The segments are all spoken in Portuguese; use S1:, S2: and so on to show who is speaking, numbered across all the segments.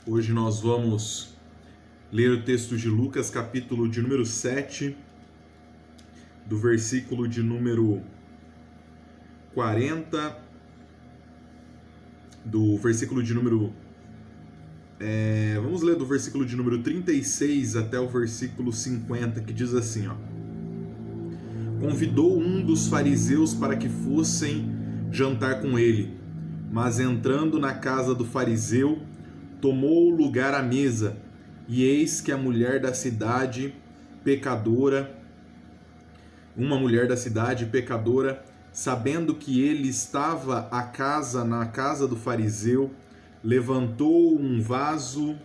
S1: Hoje nós vamos ler o texto de Lucas, capítulo de número 7, do versículo de número 40, do versículo de número... vamos ler do versículo de número 36 até o versículo 50, que diz assim, ó. Convidou um dos fariseus para que fossem jantar com ele, mas entrando na casa do fariseu, tomou lugar à mesa, e eis que a mulher da cidade, pecadora, sabendo que ele estava na casa do fariseu, levou um vaso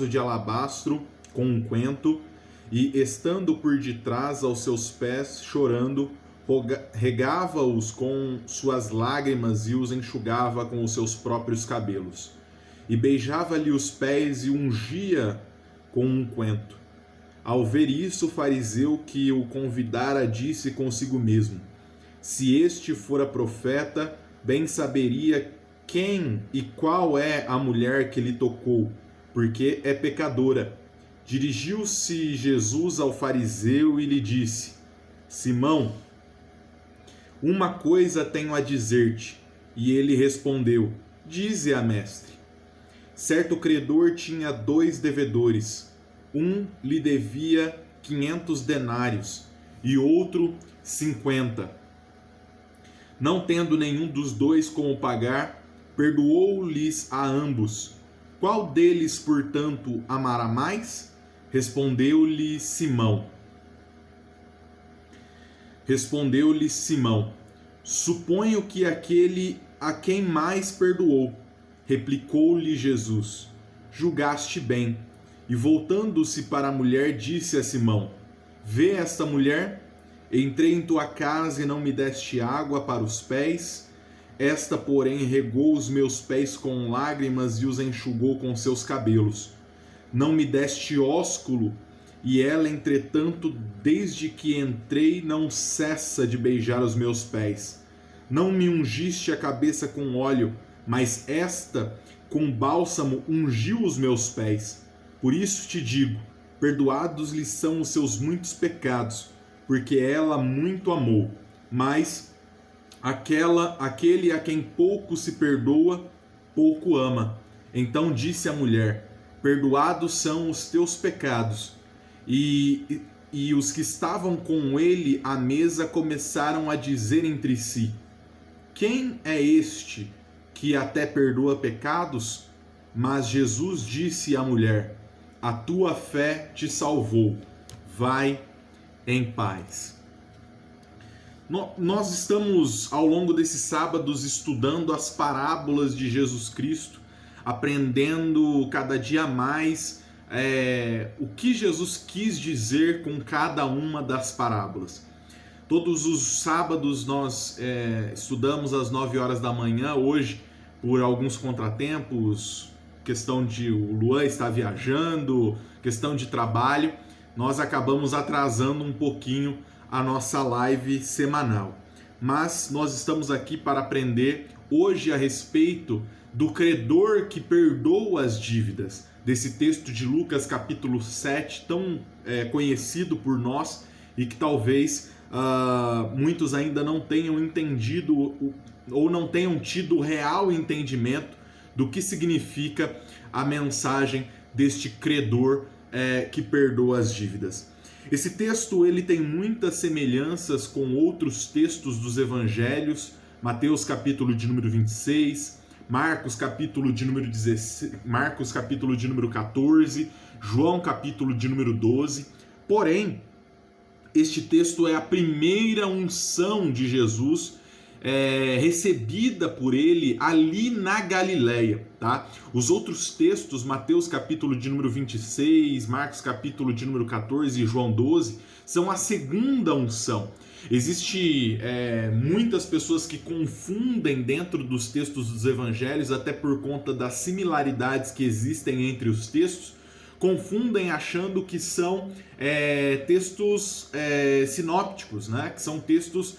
S1: de alabastro com unguento, e estando por detrás aos seus pés, chorando, regava-os com suas lágrimas e os enxugava com os seus próprios cabelos. E beijava-lhe os pés e ungia com unguento. Ao ver isso, o fariseu que o convidara disse consigo mesmo: se este fora profeta, bem saberia quem e qual é a mulher que lhe tocou, porque é pecadora. Dirigiu-se Jesus ao fariseu e lhe disse: Simão, uma coisa tenho a dizer-te. E ele respondeu: dize-a, mestre. Certo credor tinha 2 devedores. Um lhe devia 500 denários e outro 50. Não tendo nenhum dos 2 como pagar, perdoou-lhes a ambos. Qual deles, portanto, amará mais? Respondeu-lhe Simão. Suponho que aquele a quem mais perdoou. Replicou-lhe Jesus: julgaste bem. E voltando-se para a mulher, disse a Simão: vê esta mulher? Entrei em tua casa e não me deste água para os pés. Esta, porém, regou os meus pés com lágrimas e os enxugou com seus cabelos. Não me deste ósculo, e ela, entretanto, desde que entrei, não cessa de beijar os meus pés. Não me ungiste a cabeça com óleo, mas esta, com bálsamo, ungiu os meus pés. Por isso te digo, perdoados lhe são os seus muitos pecados, porque ela muito amou. Mas aquele a quem pouco se perdoa, pouco ama. Então disse a mulher: perdoados são os teus pecados. E os que estavam com ele à mesa começaram a dizer entre si: quem é este que até perdoa pecados? Mas Jesus disse à mulher: a tua fé te salvou. Vai em paz. Nós estamos, ao longo desses sábados, estudando as parábolas de Jesus Cristo, aprendendo cada dia mais o que Jesus quis dizer com cada uma das parábolas. Todos os sábados nós estudamos às 9 horas da manhã. Hoje, por alguns contratempos, questão de o Luan estar viajando, questão de trabalho, nós acabamos atrasando um pouquinho a nossa live semanal. Mas nós estamos aqui para aprender hoje a respeito do credor que perdoa as dívidas, desse texto de Lucas capítulo 7, tão conhecido por nós e que talvez muitos ainda não tenham entendido ou não tenham tido o real entendimento do que significa a mensagem deste credor que perdoa as dívidas. Esse texto ele tem muitas semelhanças com outros textos dos evangelhos. Mateus capítulo de número 26, Marcos capítulo de número 16, Marcos capítulo de número 14, João capítulo de número 12. Porém, este texto é a primeira unção de Jesus recebida por ele ali na Galileia, tá? Os outros textos, Mateus capítulo de número 26, Marcos capítulo de número 14 e João 12, são a segunda unção. Existe muitas pessoas que confundem dentro dos textos dos evangelhos, até por conta das similaridades que existem entre os textos, confundem achando que são textos sinópticos, né? Que são textos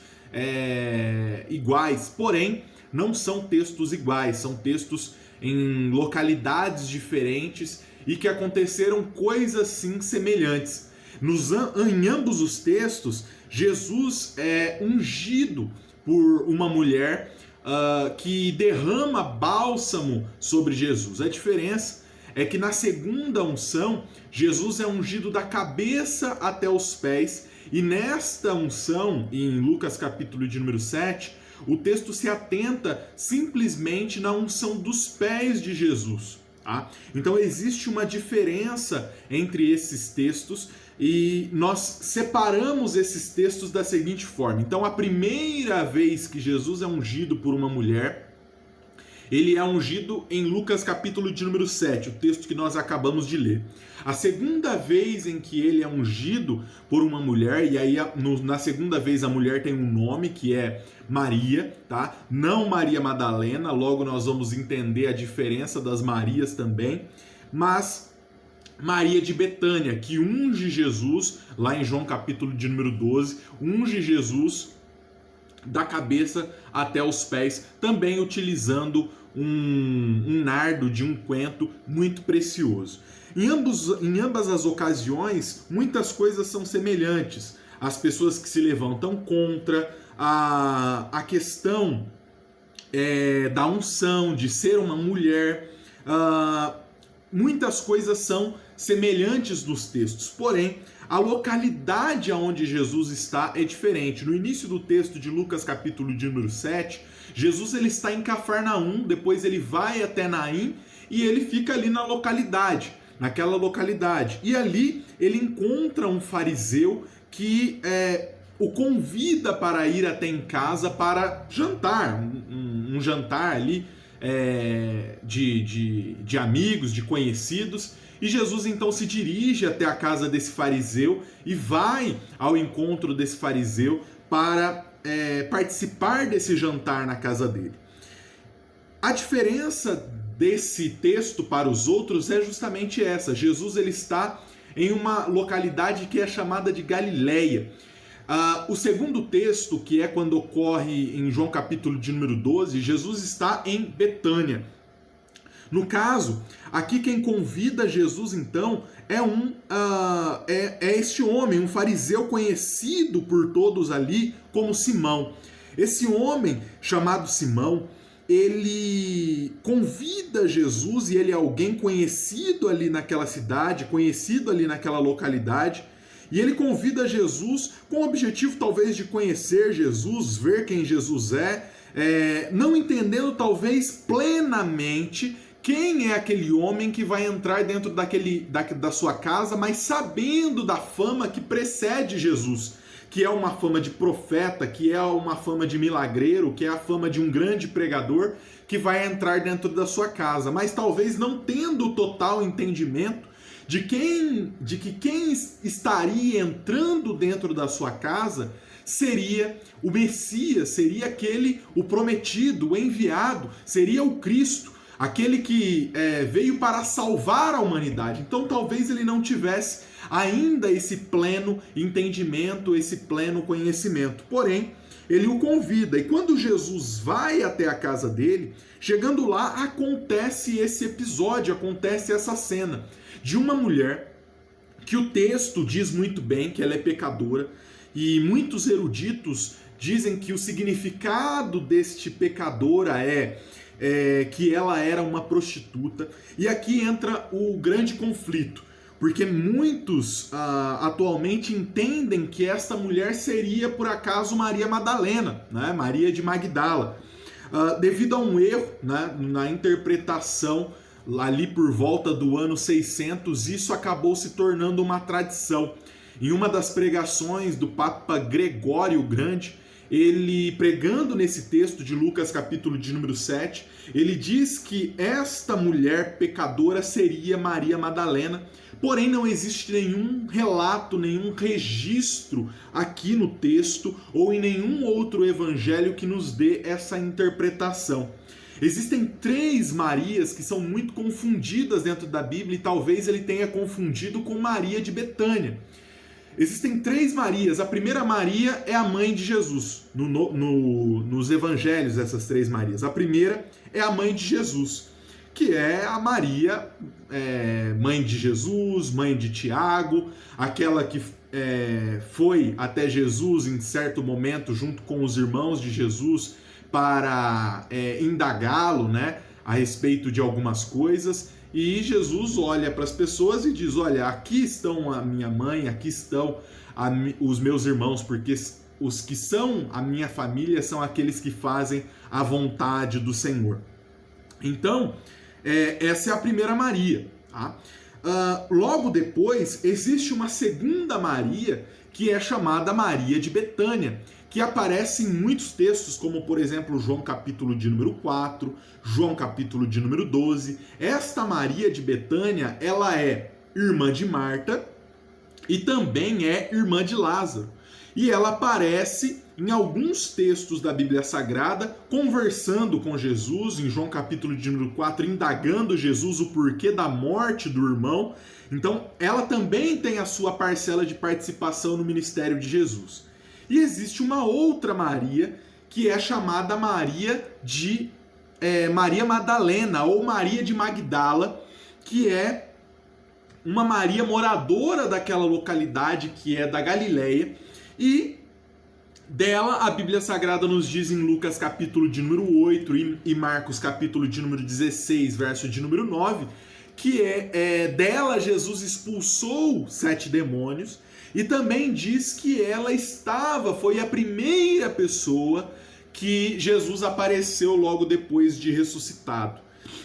S1: iguais. Porém, não são textos iguais, são textos em localidades diferentes e que aconteceram coisas sim semelhantes. Em ambos os textos, Jesus é ungido por uma mulher que derrama bálsamo sobre Jesus. A diferença é que na segunda unção, Jesus é ungido da cabeça até os pés, e nesta unção, em Lucas capítulo de número 7, o texto se atenta simplesmente na unção dos pés de Jesus. Tá? Então existe uma diferença entre esses textos e nós separamos esses textos da seguinte forma. Então a primeira vez que Jesus é ungido por uma mulher, ele é ungido em Lucas capítulo de número 7, o texto que nós acabamos de ler. A segunda vez em que ele é ungido por uma mulher, e aí na segunda vez a mulher tem um nome que é Maria, tá? Não Maria Madalena, logo nós vamos entender a diferença das Marias também, mas Maria de Betânia, que unge Jesus, lá em João capítulo de número 12, unge Jesus da cabeça até os pés, também utilizando um nardo de unguento muito precioso. Em ambas as ocasiões, muitas coisas são semelhantes. As pessoas que se levantam contra a questão da unção, de ser uma mulher, muitas coisas são semelhantes nos textos, porém a localidade aonde Jesus está é diferente. No início do texto de Lucas capítulo de número 7, Jesus ele está em Cafarnaum, depois ele vai até Naim e ele fica ali naquela localidade. E ali ele encontra um fariseu que o convida para ir até em casa para jantar, um jantar ali de amigos, de conhecidos. E Jesus então se dirige até a casa desse fariseu e vai ao encontro desse fariseu para participar desse jantar na casa dele. A diferença desse texto para os outros é justamente essa. Jesus ele está em uma localidade que é chamada de Galileia. O segundo texto, que é quando ocorre em João capítulo de número 12, Jesus está em Betânia. No caso, aqui quem convida Jesus então é este homem, um fariseu conhecido por todos ali como Simão. Esse homem chamado Simão, ele convida Jesus, e ele é alguém conhecido ali naquela cidade, conhecido ali naquela localidade, e ele convida Jesus com o objetivo talvez de conhecer Jesus, ver quem Jesus não entendendo talvez plenamente quem é aquele homem que vai entrar dentro da sua casa, mas sabendo da fama que precede Jesus, que é uma fama de profeta, que é uma fama de milagreiro, que é a fama de um grande pregador que vai entrar dentro da sua casa, mas talvez não tendo o total entendimento de que quem estaria entrando dentro da sua casa seria o Messias, seria o prometido, o enviado, seria o Cristo, aquele que veio para salvar a humanidade. Então talvez ele não tivesse ainda esse pleno entendimento, esse pleno conhecimento. Porém, ele o convida, e quando Jesus vai até a casa dele, chegando lá, acontece esse episódio, acontece essa cena de uma mulher que o texto diz muito bem que ela é pecadora, e muitos eruditos dizem que o significado deste pecadora que ela era uma prostituta. E aqui entra o grande conflito, porque muitos atualmente entendem que esta mulher seria por acaso Maria Madalena, né? Maria de Magdala, devido a um erro, né, na interpretação ali por volta do ano 600, isso acabou se tornando uma tradição. Em uma das pregações do Papa Gregório o Grande, ele pregando nesse texto de Lucas capítulo de número 7, ele diz que esta mulher pecadora seria Maria Madalena, porém não existe nenhum relato, nenhum registro aqui no texto ou em nenhum outro evangelho que nos dê essa interpretação. Existem 3 Marias que são muito confundidas dentro da Bíblia, e talvez ele tenha confundido com Maria de Betânia. existem 3 Marias. A primeira Maria é a mãe de Jesus. Nos evangelhos, essas 3 Marias. A primeira é a mãe de Jesus, que é a Maria, mãe de Jesus, mãe de Tiago, aquela que foi até Jesus em certo momento junto com os irmãos de Jesus para indagá-lo, né, a respeito de algumas coisas. E Jesus olha para as pessoas e diz: olha, aqui estão a minha mãe, aqui estão os meus irmãos, porque os que são a minha família são aqueles que fazem a vontade do Senhor. Então, essa é a primeira Maria. Tá? Logo depois, existe uma segunda Maria, que é chamada Maria de Betânia, que aparece em muitos textos, como por exemplo João capítulo de número 4, João capítulo de número 12. Esta Maria de Betânia, ela é irmã de Marta e também é irmã de Lázaro. E ela aparece em alguns textos da Bíblia Sagrada, conversando com Jesus, em João capítulo de número 4, indagando Jesus o porquê da morte do irmão. Então, ela também tem a sua parcela de participação no ministério de Jesus. E existe uma outra Maria, que é chamada Maria de Maria Madalena, ou Maria de Magdala, que é uma Maria moradora daquela localidade que é da Galileia, e dela a Bíblia Sagrada nos diz em Lucas capítulo de número 8 e Marcos capítulo de número 16, verso de número 9, que dela Jesus expulsou 7 demônios, e também diz que ela foi a primeira pessoa que Jesus apareceu logo depois de ressuscitado.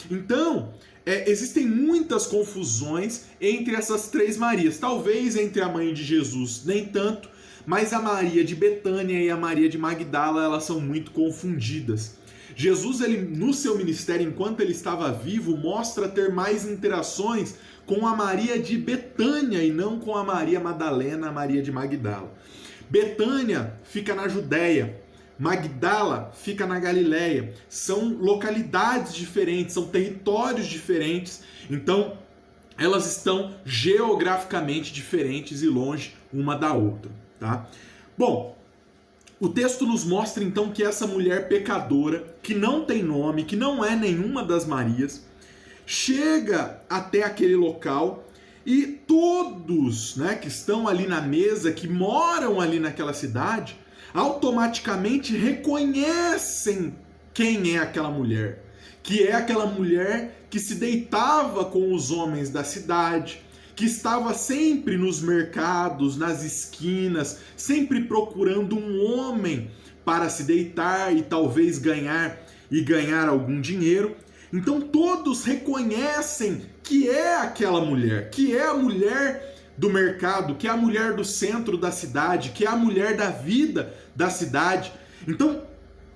S1: Então, existem muitas confusões entre essas 3 Marias. Talvez entre a mãe de Jesus nem tanto, mas a Maria de Betânia e a Maria de Magdala, elas são muito confundidas. Jesus, no seu ministério, enquanto ele estava vivo, mostra ter mais interações com a Maria de Betânia e não com a Maria Madalena, a Maria de Magdala. Betânia fica na Judéia, Magdala fica na Galileia. São localidades diferentes, são territórios diferentes, então elas estão geograficamente diferentes e longe uma da outra. Tá? Bom, o texto nos mostra então que essa mulher pecadora, que não tem nome, que não é nenhuma das Marias, chega até aquele local e todos, né, que estão ali na mesa, que moram ali naquela cidade, automaticamente reconhecem quem é aquela mulher, que é aquela mulher que se deitava com os homens da cidade, que estava sempre nos mercados, nas esquinas, sempre procurando um homem para se deitar e talvez ganhar algum dinheiro. Então todos reconhecem que é aquela mulher, que é a mulher do mercado, que é a mulher do centro da cidade, que é a mulher da vida da cidade. Então,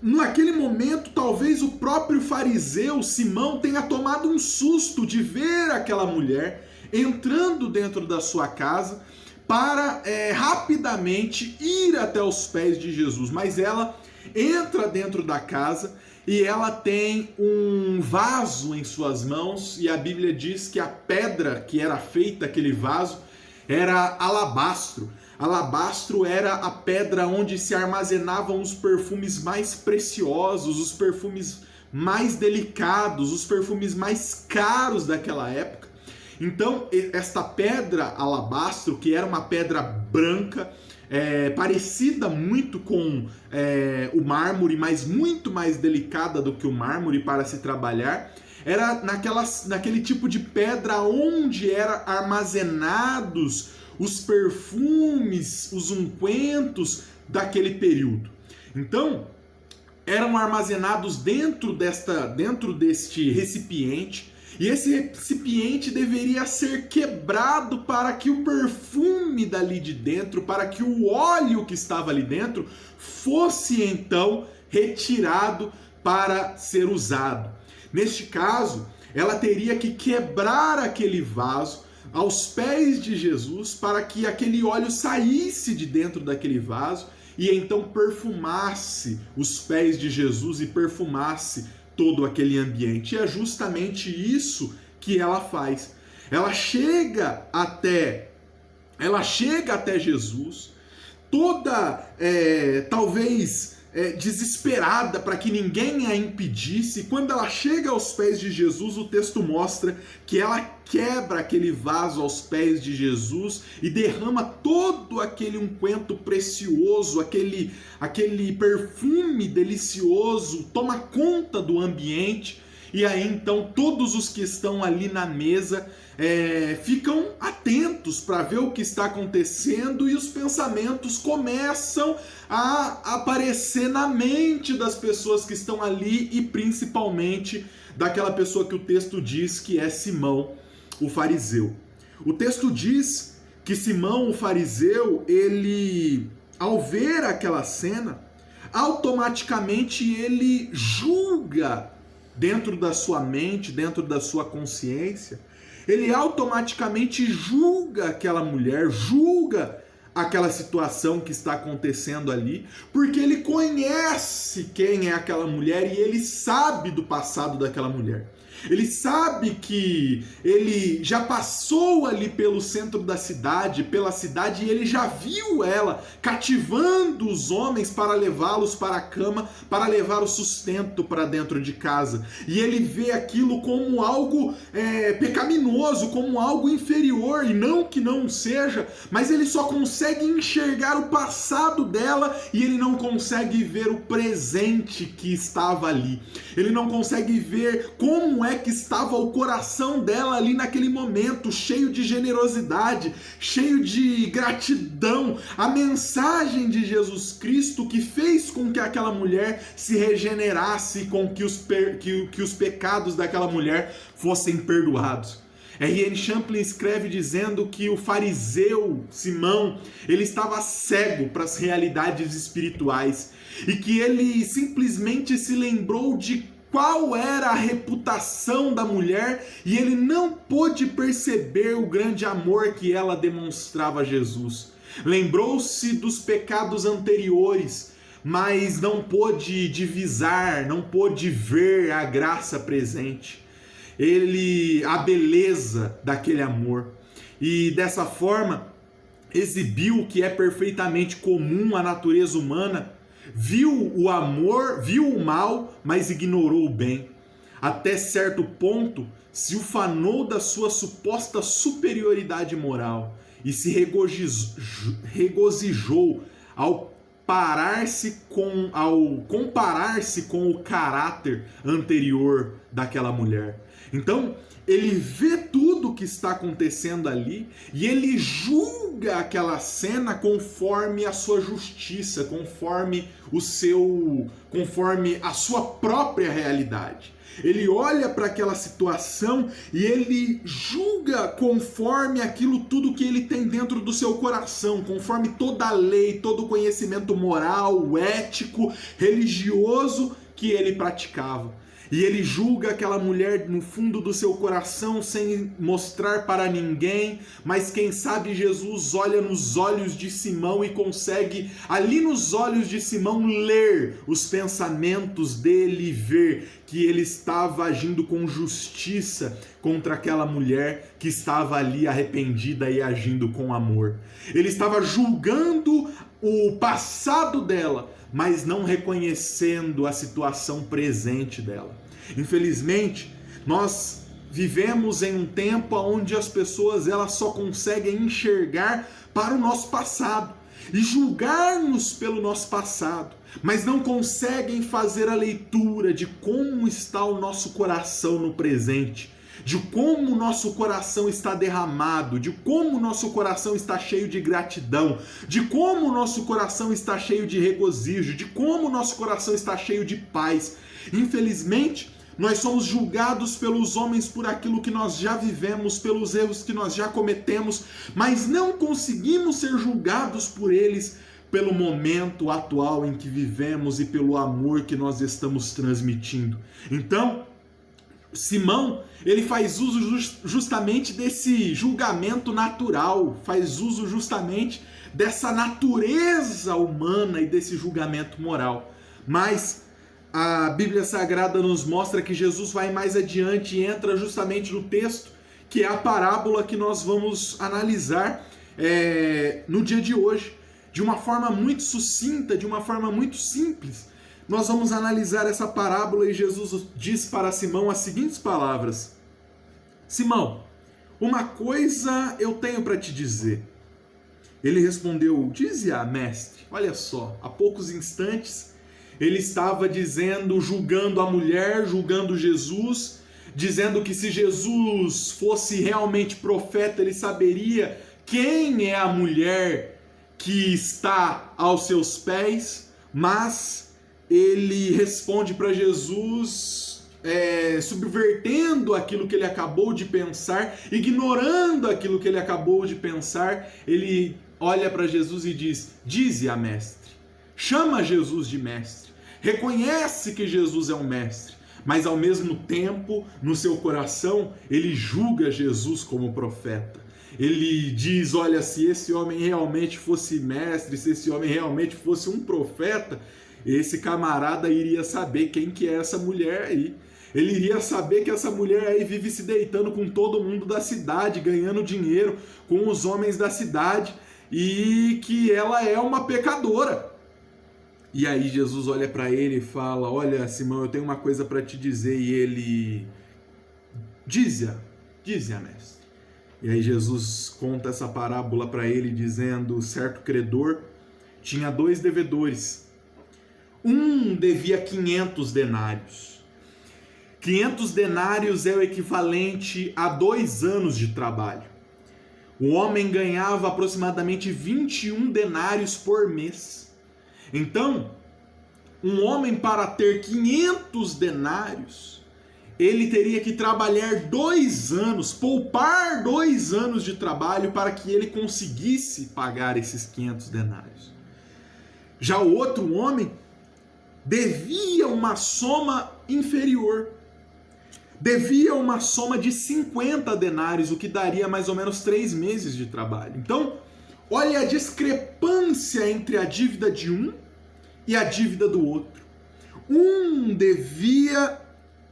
S1: naquele momento, talvez o próprio fariseu Simão tenha tomado um susto de ver aquela mulher entrando dentro da sua casa para rapidamente ir até os pés de Jesus. Mas ela entra dentro da casa e ela tem um vaso em suas mãos, e a Bíblia diz que a pedra que era feita aquele vaso era alabastro. Alabastro era a pedra onde se armazenavam os perfumes mais preciosos, os perfumes mais delicados, os perfumes mais caros daquela época. Então, esta pedra alabastro, que era uma pedra branca, parecida muito com o mármore, mas muito mais delicada do que o mármore para se trabalhar, era naquele tipo de pedra onde eram armazenados os perfumes, os ungüentos daquele período. Então, eram armazenados dentro deste recipiente, e esse recipiente deveria ser quebrado para que o perfume dali de dentro, para que o óleo que estava ali dentro fosse então retirado para ser usado. Neste caso, ela teria que quebrar aquele vaso aos pés de Jesus para que aquele óleo saísse de dentro daquele vaso e então perfumasse os pés de Jesus e perfumasse todo aquele ambiente. E é justamente isso que ela faz. Ela chega até ela chega até Jesus, toda, talvez, desesperada para que ninguém a impedisse. Quando ela chega aos pés de Jesus, o texto mostra que ela quebra aquele vaso aos pés de Jesus e derrama todo aquele unguento precioso, aquele perfume delicioso, toma conta do ambiente. E aí então todos os que estão ali na mesa ficam atentos para ver o que está acontecendo, e os pensamentos começam a aparecer na mente das pessoas que estão ali, e principalmente daquela pessoa que o texto diz que é Simão, o fariseu. O texto diz que Simão, o fariseu, ele, ao ver aquela cena, automaticamente ele julga dentro da sua mente, dentro da sua consciência, ele automaticamente julga aquela mulher, julga aquela situação que está acontecendo ali, porque ele conhece quem é aquela mulher e ele sabe do passado daquela mulher. Ele sabe que ele já passou ali pelo centro da cidade, pela cidade, e ele já viu ela cativando os homens para levá-los para a cama, para levar o sustento para dentro de casa. E ele vê aquilo como algo pecaminoso, como algo inferior, e não que não seja, mas ele só consegue enxergar o passado dela e ele não consegue ver o presente que estava ali. Ele não consegue ver como que estava o coração dela ali naquele momento, cheio de generosidade, cheio de gratidão, a mensagem de Jesus Cristo que fez com que aquela mulher se regenerasse, com que os pecados daquela mulher fossem perdoados. R.N. Champlin escreve dizendo que o fariseu Simão, ele estava cego para as realidades espirituais e que ele simplesmente se lembrou de qual era a reputação da mulher e ele não pôde perceber o grande amor que ela demonstrava a Jesus. Lembrou-se dos pecados anteriores, mas não pôde divisar, não pôde ver a graça presente, a beleza daquele amor. E dessa forma exibiu o que é perfeitamente comum à natureza humana. Viu o amor, viu o mal, mas ignorou o bem. Até certo ponto, se ufanou da sua suposta superioridade moral e se regozijou ao comparar-se com o caráter anterior daquela mulher. Então, ele vê tudo o que está acontecendo ali e ele julga aquela cena conforme a sua justiça, conforme a sua própria realidade. Ele olha para aquela situação e ele julga conforme aquilo tudo que ele tem dentro do seu coração, conforme toda a lei, todo o conhecimento moral, ético, religioso que ele praticava. E ele julga aquela mulher no fundo do seu coração sem mostrar para ninguém, mas quem sabe Jesus olha nos olhos de Simão e consegue ali nos olhos de Simão ler os pensamentos dele e ver que ele estava agindo com justiça contra aquela mulher que estava ali arrependida e agindo com amor. Ele estava julgando o passado dela, mas não reconhecendo a situação presente dela. Infelizmente, nós vivemos em um tempo onde as pessoas elas só conseguem enxergar para o nosso passado e julgar-nos pelo nosso passado, mas não conseguem fazer a leitura de como está o nosso coração no presente, de como o nosso coração está derramado, de como o nosso coração está cheio de gratidão, de como o nosso coração está cheio de regozijo, de como o nosso coração está cheio de paz. Infelizmente, nós somos julgados pelos homens por aquilo que nós já vivemos, pelos erros que nós já cometemos, mas não conseguimos ser julgados por eles pelo momento atual em que vivemos e pelo amor que nós estamos transmitindo. Então, Simão, ele faz uso justamente desse julgamento natural, faz uso justamente dessa natureza humana e desse julgamento moral. Mas a Bíblia Sagrada nos mostra que Jesus vai mais adiante e entra justamente no texto, que é a parábola que nós vamos analisar, no dia de hoje, de uma forma muito sucinta, de uma forma muito simples. Nós vamos analisar essa parábola e Jesus diz para Simão as seguintes palavras: Simão, uma coisa eu tenho para te dizer. Ele respondeu: dize-a, mestre. Olha só, há poucos instantes ele estava julgando a mulher, julgando Jesus, dizendo que se Jesus fosse realmente profeta, ele saberia quem é a mulher que está aos seus pés, mas ele responde para Jesus subvertendo aquilo que ele acabou de pensar, ignorando aquilo que ele acabou de pensar. Ele olha para Jesus e diz: dize-a, mestre. Chama Jesus de mestre, reconhece que Jesus é um mestre, mas ao mesmo tempo, no seu coração, ele julga Jesus como profeta. Ele diz: olha, se esse homem realmente fosse mestre, se esse homem realmente fosse um profeta, esse camarada iria saber quem que é essa mulher aí. Ele iria saber que essa mulher aí vive se deitando com todo mundo da cidade, ganhando dinheiro com os homens da cidade, e que ela é uma pecadora. E aí Jesus olha para ele e fala: olha, Simão, eu tenho uma coisa para te dizer. E ele: dize-a, mestre. E aí Jesus conta essa parábola para ele, dizendo: certo credor tinha 2 devedores. Um devia 500 denários. 500 denários é o equivalente a 2 anos de trabalho. O homem ganhava aproximadamente 21 denários por mês. Então, um homem, para ter 500 denários, ele teria que trabalhar 2 anos, poupar 2 anos de trabalho para que ele conseguisse pagar esses 500 denários. Já o outro homem devia uma soma inferior. Devia uma soma de 50 denários, o que daria mais ou menos 3 meses de trabalho. Então, olha a discrepância entre a dívida de um e a dívida do outro. Um devia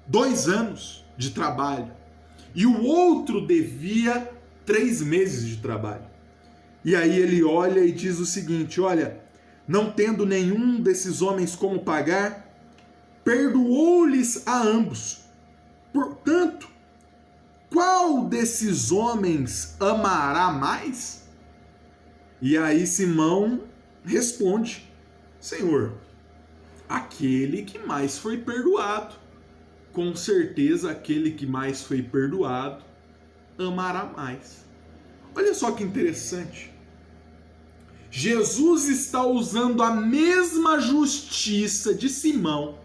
S1: 2 anos de trabalho e o outro devia 3 meses de trabalho. E aí ele olha e diz o seguinte: olha, não tendo nenhum desses homens como pagar, perdoou-lhes a ambos. Portanto, qual desses homens amará mais? E aí Simão responde: Senhor, aquele que mais foi perdoado. Com certeza, aquele que mais foi perdoado amará mais. Olha só que interessante. Jesus está usando a mesma justiça de Simão,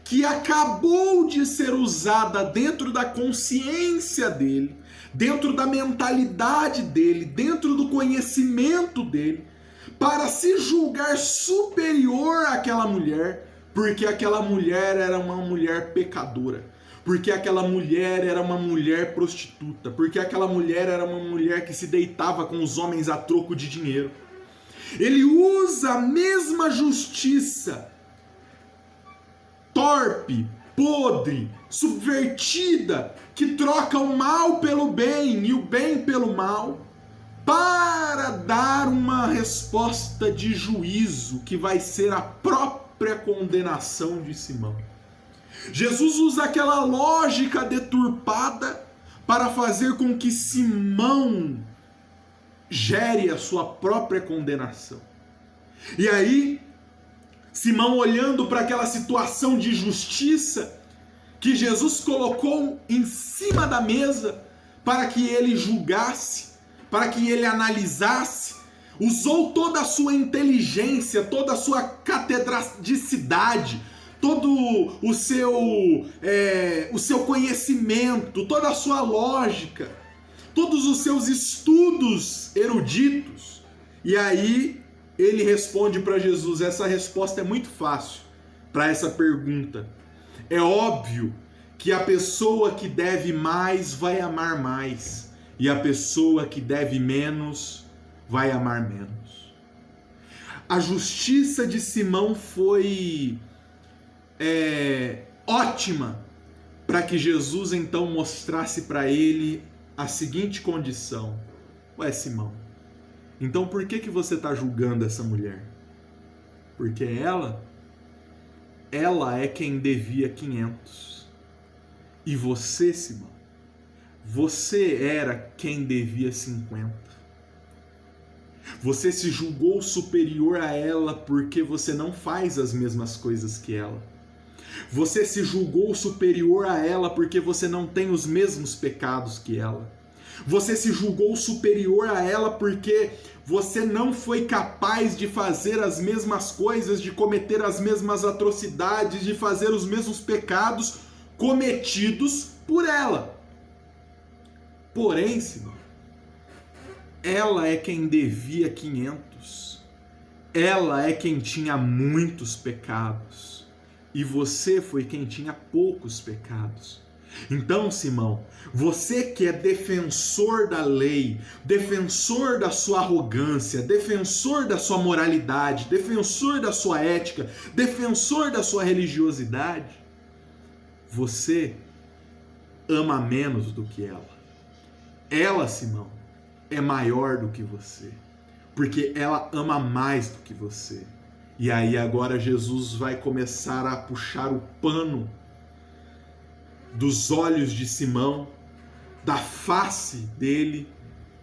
S1: que acabou de ser usada dentro da consciência dele, dentro da mentalidade dele, dentro do conhecimento dele, para se julgar superior àquela mulher, porque aquela mulher era uma mulher pecadora, porque aquela mulher era uma mulher prostituta, porque aquela mulher era uma mulher que se deitava com os homens a troco de dinheiro. Ele usa a mesma justiça torpe, podre, subvertida, que troca o mal pelo bem e o bem pelo mal, para dar uma resposta de juízo que vai ser a própria condenação de Simão. Jesus usa aquela lógica deturpada para fazer com que Simão gere a sua própria condenação. E aí, Simão, olhando para aquela situação de justiça que Jesus colocou em cima da mesa para que ele julgasse, para que ele analisasse, usou toda a sua inteligência, toda a sua catedradicidade, todo o seu conhecimento, toda a sua lógica, todos os seus estudos eruditos. E aí ele responde para Jesus. Essa resposta é muito fácil para essa pergunta. É óbvio que a pessoa que deve mais vai amar mais, e a pessoa que deve menos vai amar menos. A justiça de Simão foi ótima para que Jesus então mostrasse para ele a seguinte condição: ué, Simão, Então por que você está julgando essa mulher? Porque ela é quem devia 500. E você, Simão, você era quem devia 50. Você se julgou superior a ela porque você não faz as mesmas coisas que ela. Você se julgou superior a ela porque você não tem os mesmos pecados que ela. Você se julgou superior a ela porque você não foi capaz de fazer as mesmas coisas, de cometer as mesmas atrocidades, de fazer os mesmos pecados cometidos por ela. Porém, Simão, ela é quem devia 500. Ela é quem tinha muitos pecados. E você foi quem tinha poucos pecados. Então, Simão, você que é defensor da lei, defensor da sua arrogância, defensor da sua moralidade, defensor da sua ética, defensor da sua religiosidade, você ama menos do que ela. Ela, Simão, é maior do que você, porque ela ama mais do que você. E aí agora Jesus vai começar a puxar o pano dos olhos de Simão, da face dele,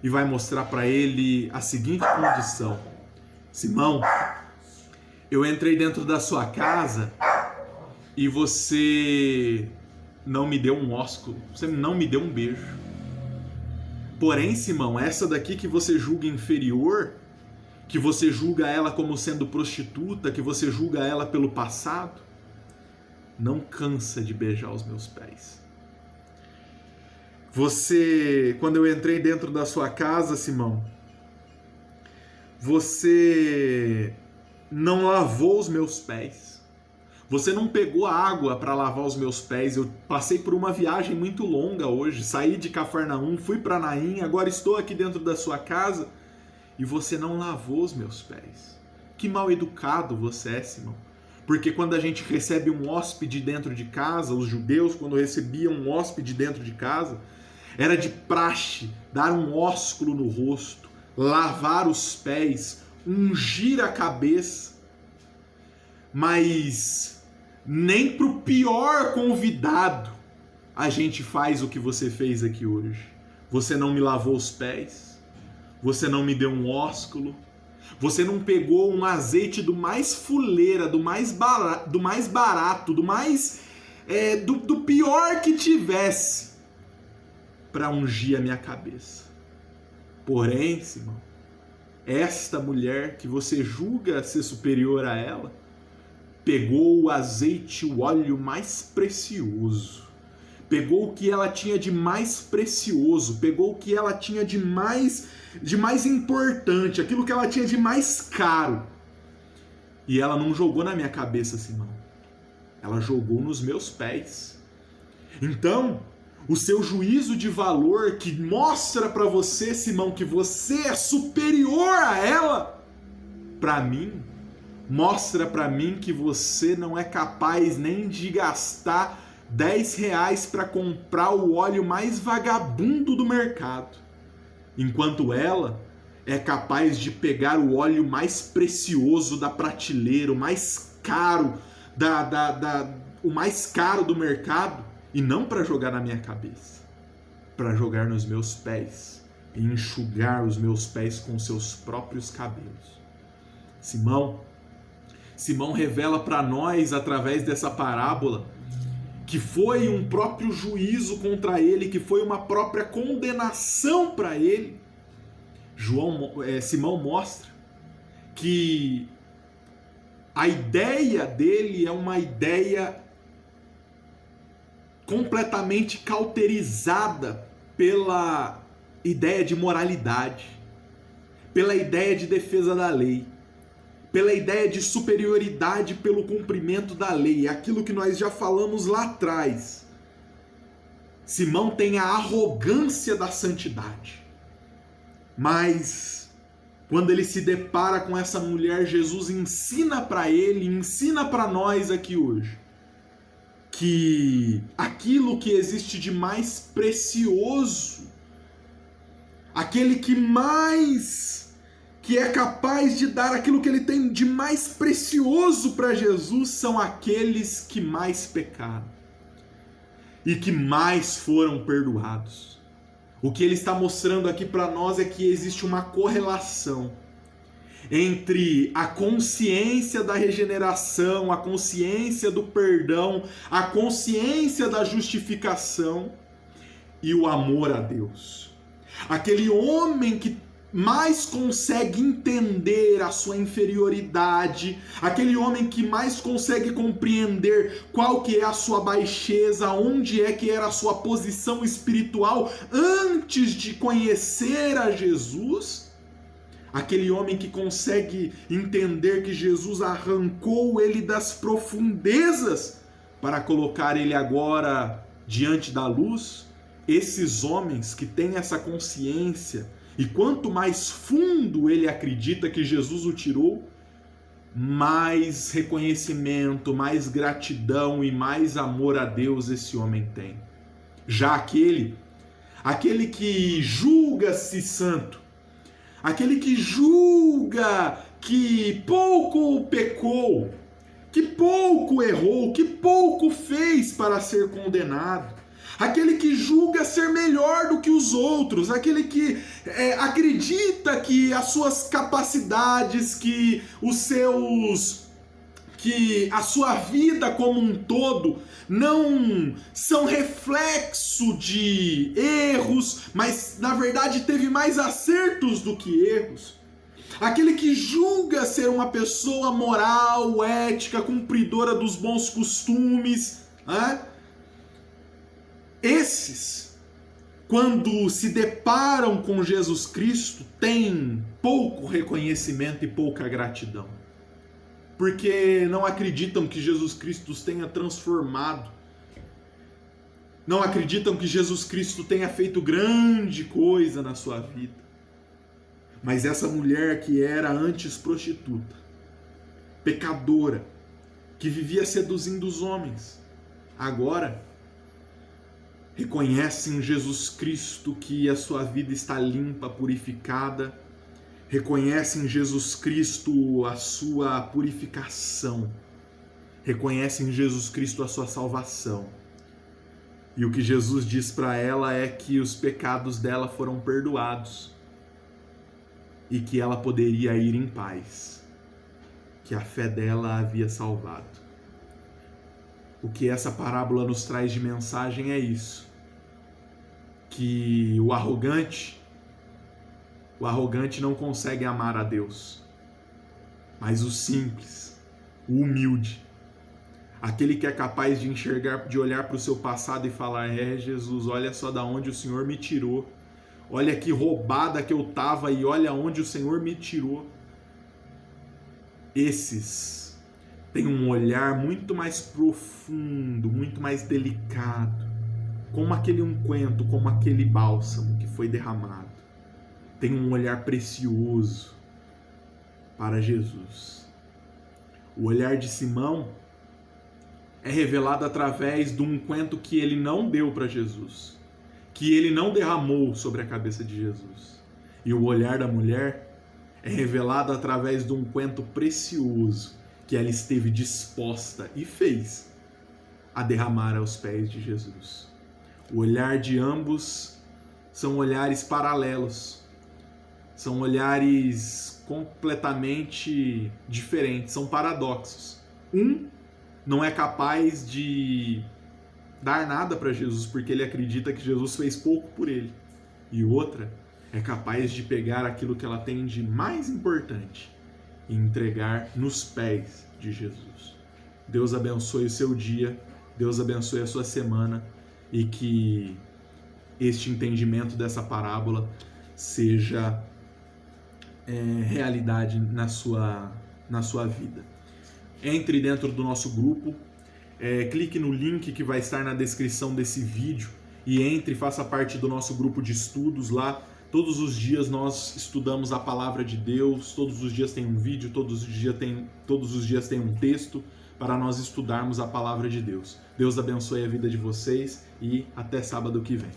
S1: e vai mostrar para ele a seguinte condição: Simão, eu entrei dentro da sua casa e você não me deu um ósculo, você não me deu um beijo. Porém, Simão, essa daqui que você julga inferior, que você julga ela como sendo prostituta, que você julga ela pelo passado, não cansa de beijar os meus pés. Você, quando eu entrei dentro da sua casa, Simão, você não lavou os meus pés. Você não pegou água para lavar os meus pés. Eu passei por uma viagem muito longa hoje. Saí de Cafarnaum, fui para Naim, agora estou aqui dentro da sua casa e você não lavou os meus pés. Que mal educado você é, Simão. Porque quando a gente recebe um hóspede dentro de casa, os judeus, quando recebiam um hóspede dentro de casa, era de praxe dar um ósculo no rosto, lavar os pés, ungir a cabeça. Mas nem pro pior convidado a gente faz o que você fez aqui hoje. Você não me lavou os pés, você não me deu um ósculo, você não pegou um azeite do mais fuleira, do mais barato, do pior que tivesse, para ungir a minha cabeça. Porém, Simão, esta mulher que você julga ser superior a ela, pegou o azeite, o óleo mais precioso, pegou o que ela tinha de mais precioso, pegou o que ela tinha de mais importante, aquilo que ela tinha de mais caro, e ela não jogou na minha cabeça, Simão, ela jogou nos meus pés. Então, o seu juízo de valor que mostra para você, Simão, que você é superior a ela, para mim, mostra para mim que você não é capaz nem de gastar 10 reais para comprar o óleo mais vagabundo do mercado, enquanto ela é capaz de pegar o óleo mais precioso da prateleira, o mais caro o mais caro do mercado, e não para jogar na minha cabeça, para jogar nos meus pés e enxugar os meus pés com seus próprios cabelos. Simão revela para nós, através dessa parábola, que foi um próprio juízo contra ele, que foi uma própria condenação para ele. Simão mostra que a ideia dele é uma ideia completamente cauterizada pela ideia de moralidade, pela ideia de defesa da lei, pela ideia de superioridade pelo cumprimento da lei, aquilo que nós já falamos lá atrás. Simão tem a arrogância da santidade, mas quando ele se depara com essa mulher, Jesus ensina para ele, ensina para nós aqui hoje, que aquilo que existe de mais precioso, aquele que mais que é capaz de dar aquilo que ele tem de mais precioso para Jesus, são aqueles que mais pecaram e que mais foram perdoados. O que ele está mostrando aqui para nós é que existe uma correlação entre a consciência da regeneração, a consciência do perdão, a consciência da justificação e o amor a Deus. Aquele homem que mais consegue entender a sua inferioridade, aquele homem que mais consegue compreender qual que é a sua baixeza, onde é que era a sua posição espiritual antes de conhecer a Jesus, aquele homem que consegue entender que Jesus arrancou ele das profundezas para colocar ele agora diante da luz. Esses homens que têm essa consciência, e quanto mais fundo ele acredita que Jesus o tirou, mais reconhecimento, mais gratidão e mais amor a Deus esse homem tem. Já aquele que julga-se santo, aquele que julga que pouco pecou, que pouco errou, que pouco fez para ser condenado, aquele que julga ser melhor do que os outros, aquele que acredita que as suas capacidades, que a sua vida como um todo não são reflexo de erros, mas na verdade teve mais acertos do que erros. Aquele que julga ser uma pessoa moral, ética, cumpridora dos bons costumes, né? Esses, quando se deparam com Jesus Cristo, têm pouco reconhecimento e pouca gratidão. Porque não acreditam que Jesus Cristo os tenha transformado. Não acreditam que Jesus Cristo tenha feito grande coisa na sua vida. Mas essa mulher que era antes prostituta, pecadora, que vivia seduzindo os homens, agora reconhece em Jesus Cristo que a sua vida está limpa, purificada, reconhece em Jesus Cristo a sua purificação, reconhece em Jesus Cristo a sua salvação. E o que Jesus diz para ela é que os pecados dela foram perdoados e que ela poderia ir em paz, que a fé dela a havia salvado. O que essa parábola nos traz de mensagem é isso, que o arrogante não consegue amar a Deus, mas o simples, o humilde, aquele que é capaz de enxergar, de olhar para o seu passado e falar: Jesus, olha só da onde o Senhor me tirou, olha que roubada que eu estava e olha onde o Senhor me tirou. Esses tem um olhar muito mais profundo, muito mais delicado, como aquele unguento, como aquele bálsamo que foi derramado. Tem um olhar precioso para Jesus. O olhar de Simão é revelado através de um unguento que ele não deu para Jesus, que ele não derramou sobre a cabeça de Jesus. E o olhar da mulher é revelado através de um unguento precioso que ela esteve disposta e fez a derramar aos pés de Jesus. O olhar de ambos são olhares paralelos, são olhares completamente diferentes, são paradoxos. Um não é capaz de dar nada para Jesus porque ele acredita que Jesus fez pouco por ele, e outra é capaz de pegar aquilo que ela tem de mais importante e entregar nos pés de Jesus. Deus abençoe o seu dia, Deus abençoe a sua semana, e que este entendimento dessa parábola seja realidade na sua vida. Entre dentro do nosso grupo, clique no link que vai estar na descrição desse vídeo e entre e faça parte do nosso grupo de estudos lá. Todos os dias nós estudamos a palavra de Deus, todos os dias tem um vídeo, todos os dias tem um texto para nós estudarmos a palavra de Deus. Deus abençoe a vida de vocês e até sábado que vem.